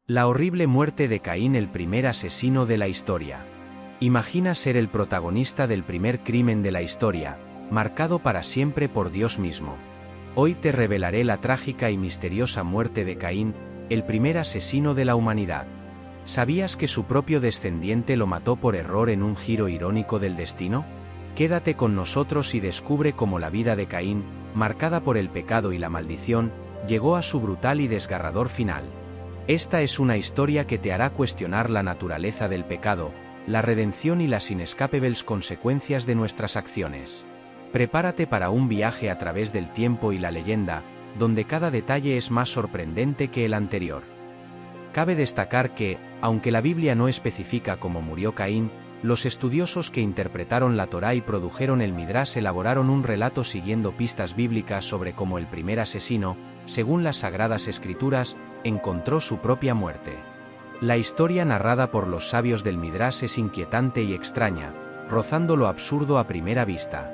La horrible muerte de Caín, el primer asesino de la historia. Imagina ser el protagonista del primer crimen de la historia, marcado para siempre por Dios mismo. Hoy te revelaré la trágica y misteriosa muerte de Caín, el primer asesino de la humanidad. ¿Sabías que su propio descendiente lo mató por error en un giro irónico del destino? Quédate con nosotros y descubre cómo la vida de Caín, marcada por el pecado y la maldición, llegó a su brutal y desgarrador final. Esta es una historia que te hará cuestionar la naturaleza del pecado, la redención y las inescapables consecuencias de nuestras acciones. Prepárate para un viaje a través del tiempo y la leyenda, donde cada detalle es más sorprendente que el anterior. Cabe destacar que, aunque la Biblia no especifica cómo murió Caín, los estudiosos que interpretaron la Torá y produjeron el Midrash elaboraron un relato siguiendo pistas bíblicas sobre cómo el primer asesino, según las Sagradas Escrituras, encontró su propia muerte. La historia narrada por los sabios del Midrash es inquietante y extraña, rozando lo absurdo a primera vista.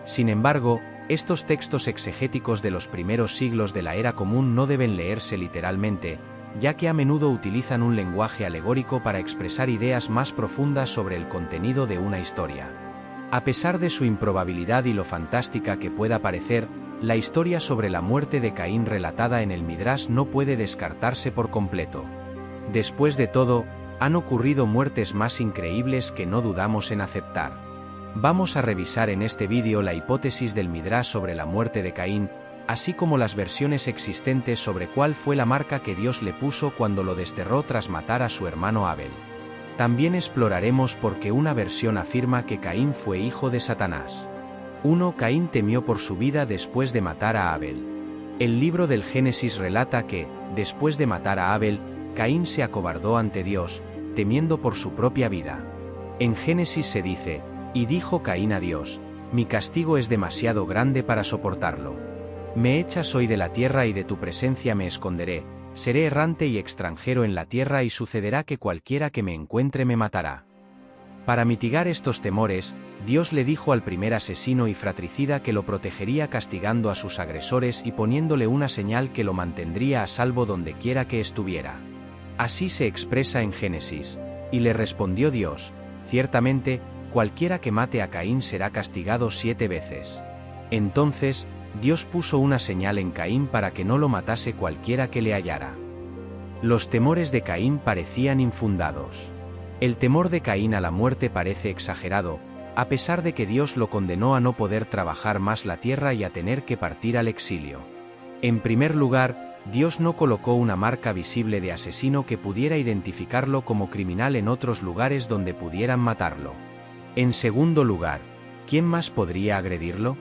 Sin embargo, estos textos exegéticos de los primeros siglos de la Era Común no deben leerse literalmente, ya que a menudo utilizan un lenguaje alegórico para expresar ideas más profundas sobre el contenido de una historia. A pesar de su improbabilidad y lo fantástica que pueda parecer, la historia sobre la muerte de Caín relatada en el Midrash no puede descartarse por completo. Después de todo, han ocurrido muertes más increíbles que no dudamos en aceptar. Vamos a revisar en este vídeo la hipótesis del Midrash sobre la muerte de Caín, así como las versiones existentes sobre cuál fue la marca que Dios le puso cuando lo desterró tras matar a su hermano Abel. También exploraremos por qué una versión afirma que Caín fue hijo de Satanás. 1. Caín temió por su vida después de matar a Abel. El libro del Génesis relata que, después de matar a Abel, Caín se acobardó ante Dios, temiendo por su propia vida. En Génesis se dice, y dijo Caín a Dios, mi castigo es demasiado grande para soportarlo. Me echas hoy de la tierra y de tu presencia me esconderé, seré errante y extranjero en la tierra y sucederá que cualquiera que me encuentre me matará. Para mitigar estos temores, Dios le dijo al primer asesino y fratricida que lo protegería castigando a sus agresores y poniéndole una señal que lo mantendría a salvo donde quiera que estuviera. Así se expresa en Génesis, y le respondió Dios, ciertamente, cualquiera que mate a Caín será castigado 7 veces. Entonces, Dios puso una señal en Caín para que no lo matase cualquiera que le hallara. Los temores de Caín parecían infundados. El temor de Caín a la muerte parece exagerado, a pesar de que Dios lo condenó a no poder trabajar más la tierra y a tener que partir al exilio. En primer lugar, Dios no colocó una marca visible de asesino que pudiera identificarlo como criminal en otros lugares donde pudieran matarlo. En segundo lugar, ¿quién más podría agredirlo?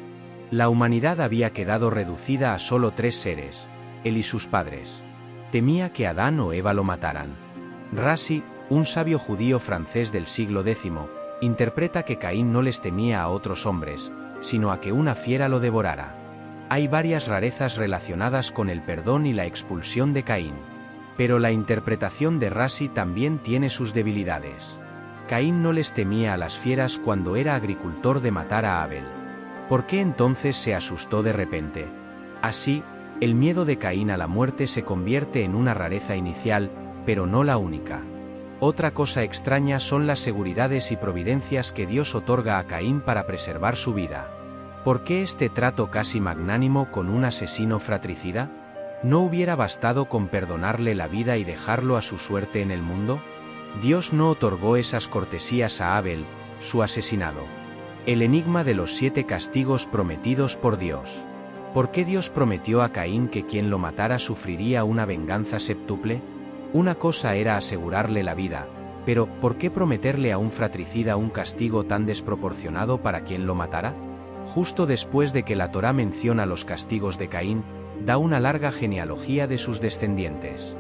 La humanidad había quedado reducida a solo 3 seres, él y sus padres. Temía que Adán o Eva lo mataran. Rashi, un sabio judío francés del siglo X, interpreta que Caín no les temía a otros hombres, sino a que una fiera lo devorara. Hay varias rarezas relacionadas con el perdón y la expulsión de Caín. Pero la interpretación de Rashi también tiene sus debilidades. Caín no les temía a las fieras cuando era agricultor de matar a Abel. ¿Por qué entonces se asustó de repente? Así, el miedo de Caín a la muerte se convierte en una rareza inicial, pero no la única. Otra cosa extraña son las seguridades y providencias que Dios otorga a Caín para preservar su vida. ¿Por qué este trato casi magnánimo con un asesino fratricida? ¿No hubiera bastado con perdonarle la vida y dejarlo a su suerte en el mundo? Dios no otorgó esas cortesías a Abel, su asesinado. El enigma de los 7 castigos prometidos por Dios. ¿Por qué Dios prometió a Caín que quien lo matara sufriría una venganza séptuple? Una cosa era asegurarle la vida, pero ¿por qué prometerle a un fratricida un castigo tan desproporcionado para quien lo matara? Justo después de que la Torá menciona los castigos de Caín, da una larga genealogía de sus descendientes.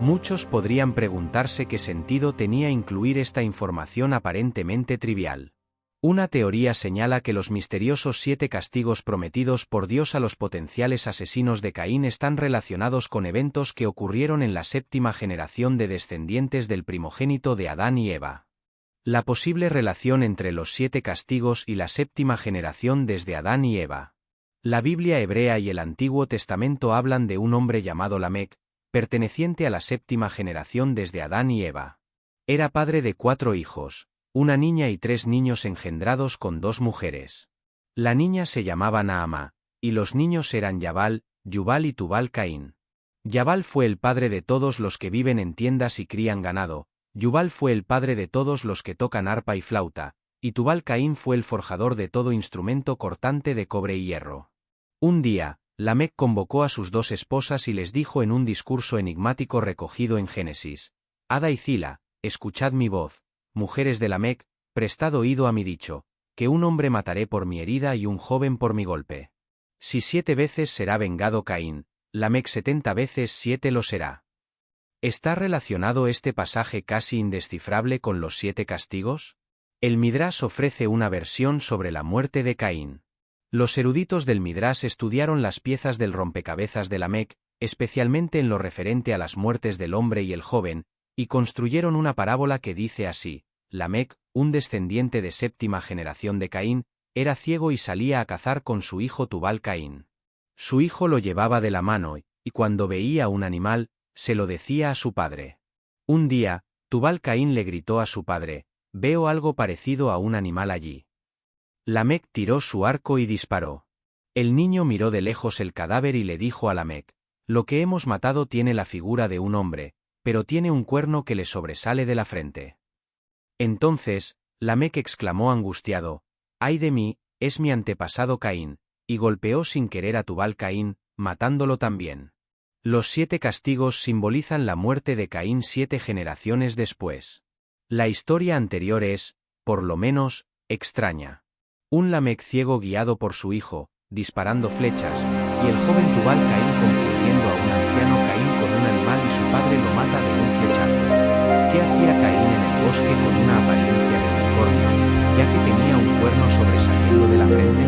Muchos podrían preguntarse qué sentido tenía incluir esta información aparentemente trivial. Una teoría señala que los misteriosos 7 castigos prometidos por Dios a los potenciales asesinos de Caín están relacionados con eventos que ocurrieron en la 7ª generación de descendientes del primogénito de Adán y Eva. La posible relación entre los 7 castigos y la 7ª generación desde Adán y Eva. La Biblia hebrea y el Antiguo Testamento hablan de un hombre llamado Lamec, perteneciente a la séptima generación desde Adán y Eva. Era padre de 4 hijos, una niña y 3 niños engendrados con 2 mujeres. La niña se llamaba Naama, y los niños eran Yabal, Yubal y Tubal Caín. Yabal fue el padre de todos los que viven en tiendas y crían ganado, Yubal fue el padre de todos los que tocan arpa y flauta, y Tubal Caín fue el forjador de todo instrumento cortante de cobre y hierro. Un día, Lamec convocó a sus 2 esposas y les dijo en un discurso enigmático recogido en Génesis: Ada y Zila, escuchad mi voz, mujeres de Lamec, prestad oído a mi dicho, que un hombre mataré por mi herida y un joven por mi golpe. Si 7 veces será vengado Caín, Lamec 70 veces 7 lo será. ¿Está relacionado este pasaje casi indescifrable con los 7 castigos? El Midrash ofrece una versión sobre la muerte de Caín. Los eruditos del Midrash estudiaron las piezas del rompecabezas de Lamec, especialmente en lo referente a las muertes del hombre y el joven, y construyeron una parábola que dice así: Lamec, un descendiente de séptima generación de Caín, era ciego y salía a cazar con su hijo Tubal Caín. Su hijo lo llevaba de la mano, y cuando veía un animal, se lo decía a su padre. Un día, Tubal Caín le gritó a su padre: «Veo algo parecido a un animal allí». Lamec tiró su arco y disparó. El niño miró de lejos el cadáver y le dijo a Lamec: «Lo que hemos matado tiene la figura de un hombre, pero tiene un cuerno que le sobresale de la frente». Entonces, Lamec exclamó angustiado: «¡Ay de mí, es mi antepasado Caín!», y golpeó sin querer a Tubal Caín, matándolo también. Los 7 castigos simbolizan la muerte de Caín 7 generaciones después. La historia anterior es, por lo menos, extraña. Un Lamec ciego guiado por su hijo, disparando flechas, y el joven Tubal Caín confundiendo a un anciano Caín con un animal y su padre lo mata de un flechazo. ¿Qué hacía Caín en el bosque con una apariencia de unicornio, ya que tenía un cuerno sobresaliendo de la frente?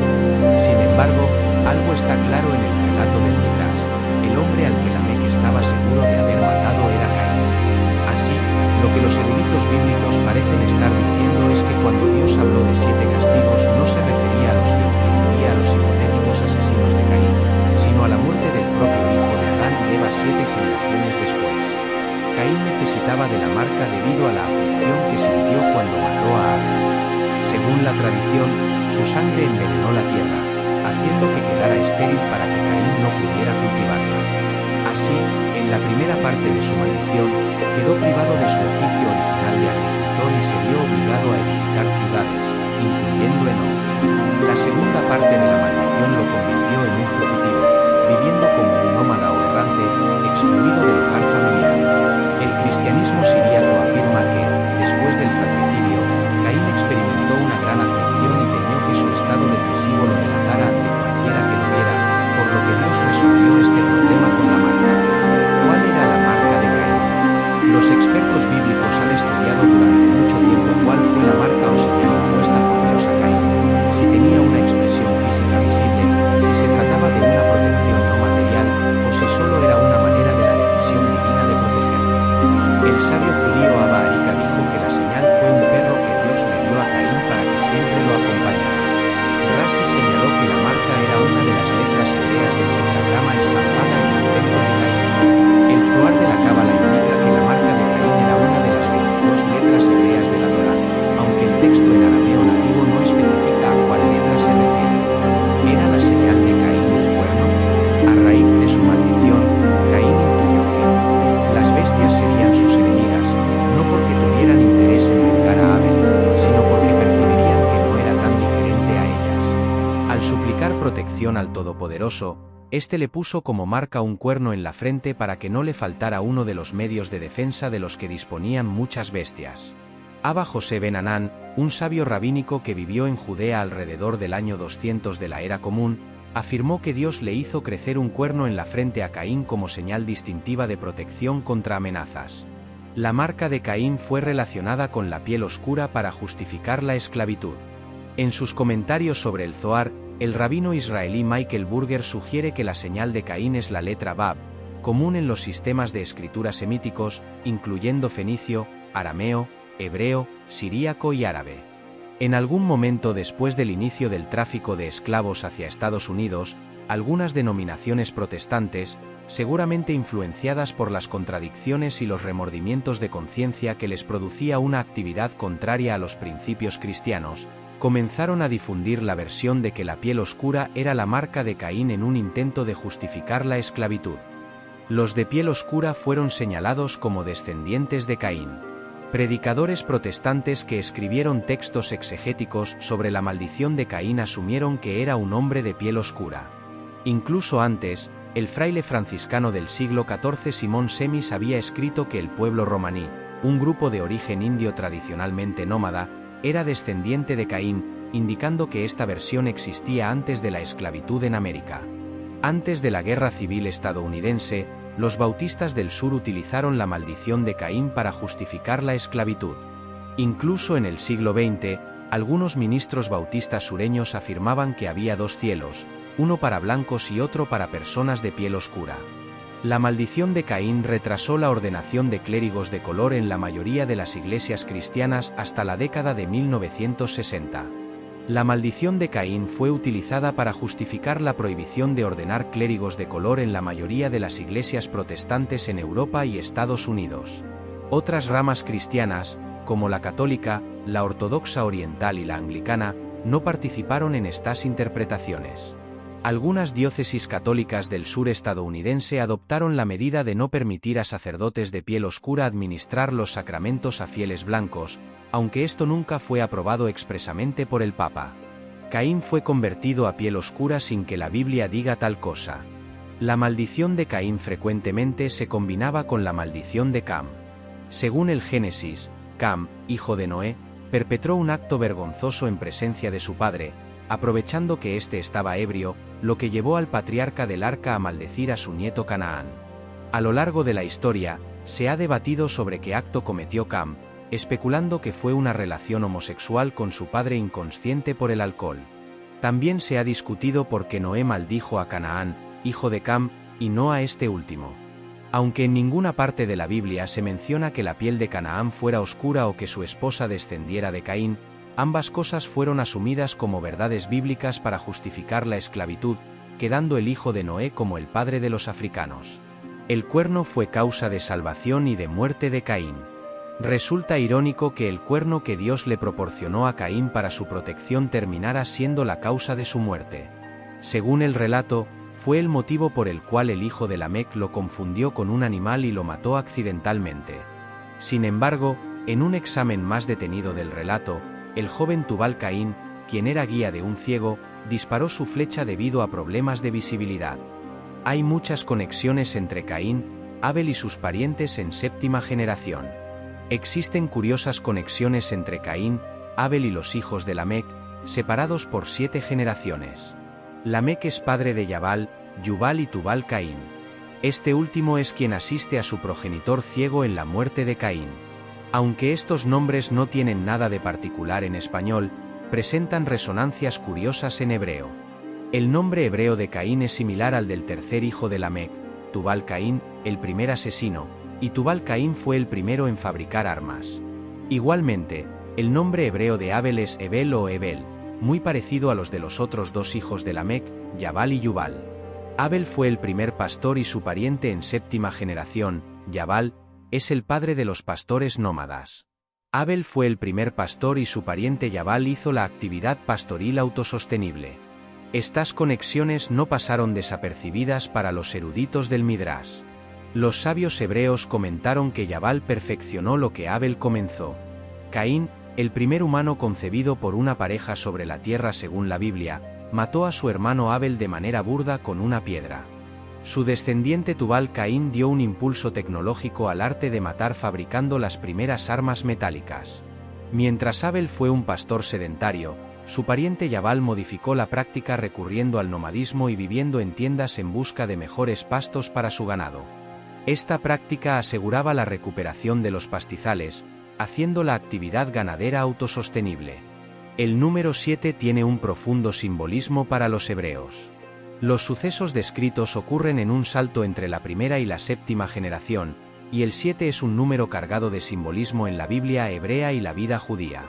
Sin embargo, algo está claro en el relato del Midrash: el hombre al que Lamec estaba seguro de haber matado era Caín. Así, lo que los eruditos bíblicos parecen estar diciendo es que cuando Dios habló de 7 castigos no se refería a los que infligiría a los hipotéticos asesinos de Caín, sino a la muerte del propio hijo de Adán y Eva 7 generaciones después. Caín necesitaba de la marca debido a la aflicción que sintió cuando mató a Abel. Según la tradición, su sangre envenenó la tierra, haciendo que quedara estéril para que Caín no pudiera cultivarla. Así, en la primera parte de su maldición, quedó privado de su oficio original de agricultor y se vio obligado a edificar ciudades, incluyendo Enón. La segunda parte de la maldición lo convirtió en un fugitivo, viviendo como un nómada o errante, excluido del hogar familiar. El cristianismo siríaco afirma que, después del fratricidio, Caín experimentó una gran aflicción y temió que su estado depresivo lo delatara ante cualquiera que lo viera, por lo que Dios resolvió este problema con la marca. ¿Cuál era la marca de Caín? Los expertos bíblicos han estudiado durante mucho tiempo cuál fue la marca o señal impuesta por Dios a Caín, si tenía una expresión física visible, si se trataba de una protección no material, o si solo era una manera de la decisión divina de protegerlo. El sabio judío Abba Arika dijo que la señal fue un perro que Dios le dio a Caín para que siempre lo acompañara. Rashi señaló que la marca era una de las letras hebreas del pentagrama estampada en la frente de Caín. El Zohar de la Cábala indica que la marca de Caín era una de las 22 letras hebreas de la Torá, aunque el texto en arameo nativo no especifica a cuál letra se refiere. ¿Era la señal de Caín el cuerno? A raíz de su maldición, Caín intuyó que las bestias serían sus enemigas, no porque tuvieran interés en vengar a Abel, sino porque percibirían que no era tan diferente a ellas. Al suplicar protección al Todopoderoso, este le puso como marca un cuerno en la frente para que no le faltara uno de los medios de defensa de los que disponían muchas bestias. Abba José ben Anán, un sabio rabínico que vivió en Judea alrededor del año 200 de la era común, afirmó que Dios le hizo crecer un cuerno en la frente a Caín como señal distintiva de protección contra amenazas. La marca de Caín fue relacionada con la piel oscura para justificar la esclavitud. En sus comentarios sobre el Zohar, el rabino israelí Michael Burger sugiere que la señal de Caín es la letra Bab, común en los sistemas de escritura semíticos, incluyendo fenicio, arameo, hebreo, siríaco y árabe. En algún momento después del inicio del tráfico de esclavos hacia Estados Unidos, Algunas denominaciones protestantes, seguramente influenciadas por las contradicciones y los remordimientos de conciencia que les producía una actividad contraria a los principios cristianos, comenzaron a difundir la versión de que la piel oscura era la marca de Caín en un intento de justificar la esclavitud. Los de piel oscura fueron señalados como descendientes de Caín. Predicadores protestantes que escribieron textos exegéticos sobre la maldición de Caín asumieron que era un hombre de piel oscura. Incluso antes, el fraile franciscano del siglo XIV Simón Semis había escrito que el pueblo romaní, un grupo de origen indio tradicionalmente nómada, era descendiente de Caín, indicando que esta versión existía antes de la esclavitud en América. Antes de la Guerra Civil estadounidense, los bautistas del sur utilizaron la maldición de Caín para justificar la esclavitud. Incluso en el siglo XX, algunos ministros bautistas sureños afirmaban que había dos cielos, uno para blancos y otro para personas de piel oscura. La maldición de Caín retrasó la ordenación de clérigos de color en la mayoría de las iglesias cristianas hasta la década de 1960. La maldición de Caín fue utilizada para justificar la prohibición de ordenar clérigos de color en la mayoría de las iglesias protestantes en Europa y Estados Unidos. Otras ramas cristianas, como la católica, la ortodoxa oriental y la anglicana, no participaron en estas interpretaciones. Algunas diócesis católicas del sur estadounidense adoptaron la medida de no permitir a sacerdotes de piel oscura administrar los sacramentos a fieles blancos, aunque esto nunca fue aprobado expresamente por el Papa. Caín fue convertido a piel oscura sin que la Biblia diga tal cosa. La maldición de Caín frecuentemente se combinaba con la maldición de Cam. Según el Génesis, Cam, hijo de Noé, perpetró un acto vergonzoso en presencia de su padre, aprovechando que éste estaba ebrio, lo que llevó al patriarca del arca a maldecir a su nieto Canaán. A lo largo de la historia, se ha debatido sobre qué acto cometió Cam, especulando que fue una relación homosexual con su padre inconsciente por el alcohol. También se ha discutido por qué Noé maldijo a Canaán, hijo de Cam, y no a este último. Aunque en ninguna parte de la Biblia se menciona que la piel de Canaán fuera oscura o que su esposa descendiera de Caín, ambas cosas fueron asumidas como verdades bíblicas para justificar la esclavitud, quedando el hijo de Noé como el padre de los africanos. El cuerno fue causa de salvación y de muerte de Caín. Resulta irónico que el cuerno que Dios le proporcionó a Caín para su protección terminara siendo la causa de su muerte. Según el relato, fue el motivo por el cual el hijo de Lamec lo confundió con un animal y lo mató accidentalmente. Sin embargo, en un examen más detenido del relato, el joven Tubal Caín, quien era guía de un ciego, disparó su flecha debido a problemas de visibilidad. Hay muchas conexiones entre Caín, Abel y sus parientes en séptima generación. Existen curiosas conexiones entre Caín, Abel y los hijos de Lamec, separados por 7 generaciones. Lamec es padre de Yabal, Yubal y Tubal Caín. Este último es quien asiste a su progenitor ciego en la muerte de Caín. Aunque estos nombres no tienen nada de particular en español, presentan resonancias curiosas en hebreo. El nombre hebreo de Caín es similar al del tercer hijo de Lamec, Tubal Caín, el primer asesino, y Tubal Caín fue el primero en fabricar armas. Igualmente, el nombre hebreo de Abel es Ebel o Ebel, muy parecido a los de los otros dos hijos de Lamec, Yabal y Yubal. Abel fue el primer pastor y su pariente en séptima generación, Yabal, es el padre de los pastores nómadas. Abel fue el primer pastor y su pariente Yabal hizo la actividad pastoril autosostenible. Estas conexiones no pasaron desapercibidas para los eruditos del Midrash. Los sabios hebreos comentaron que Yabal perfeccionó lo que Abel comenzó. Caín, el primer humano concebido por una pareja sobre la tierra según la Biblia, mató a su hermano Abel de manera burda con una piedra. Su descendiente Tubal Caín dio un impulso tecnológico al arte de matar fabricando las primeras armas metálicas. Mientras Abel fue un pastor sedentario, su pariente Yabal modificó la práctica recurriendo al nomadismo y viviendo en tiendas en busca de mejores pastos para su ganado. Esta práctica aseguraba la recuperación de los pastizales, haciendo la actividad ganadera autosostenible. El número 7 tiene un profundo simbolismo para los hebreos. Los sucesos descritos ocurren en un salto entre la primera y la séptima generación, y el 7 es un número cargado de simbolismo en la Biblia hebrea y la vida judía.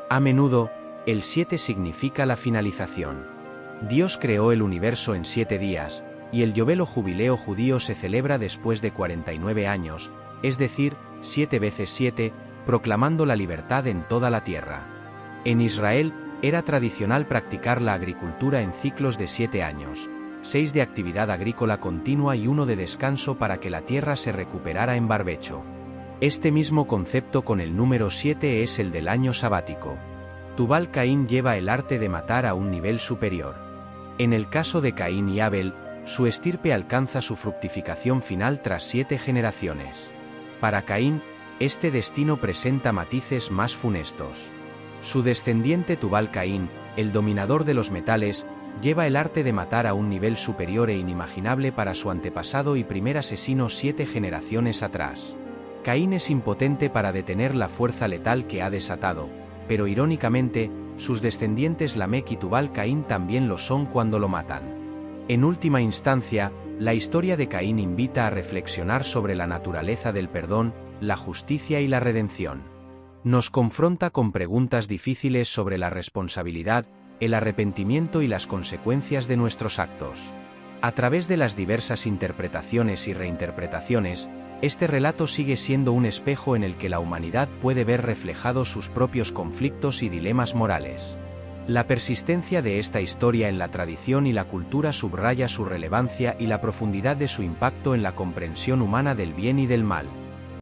A menudo, el 7 significa la finalización. Dios creó el universo en 7 días, y el Yobel o jubileo judío se celebra después de 49 años, es decir, 7 veces 7, proclamando la libertad en toda la tierra. En Israel, era tradicional practicar la agricultura en ciclos de 7 años, 6 de actividad agrícola continua y 1 de descanso para que la tierra se recuperara en barbecho. Este mismo concepto con el número 7 es el del año sabático. Tubal Caín lleva el arte de matar a un nivel superior. En el caso de Caín y Abel, su estirpe alcanza su fructificación final tras 7 generaciones. Para Caín, este destino presenta matices más funestos. Su descendiente Tubal Caín, el dominador de los metales, lleva el arte de matar a un nivel superior e inimaginable para su antepasado y primer asesino 7 generaciones atrás. Caín es impotente para detener la fuerza letal que ha desatado, pero irónicamente, sus descendientes Lamec y Tubal Caín también lo son cuando lo matan. En última instancia, la historia de Caín invita a reflexionar sobre la naturaleza del perdón, la justicia y la redención. Nos confronta con preguntas difíciles sobre la responsabilidad, el arrepentimiento y las consecuencias de nuestros actos. A través de las diversas interpretaciones y reinterpretaciones, este relato sigue siendo un espejo en el que la humanidad puede ver reflejados sus propios conflictos y dilemas morales. La persistencia de esta historia en la tradición y la cultura subraya su relevancia y la profundidad de su impacto en la comprensión humana del bien y del mal.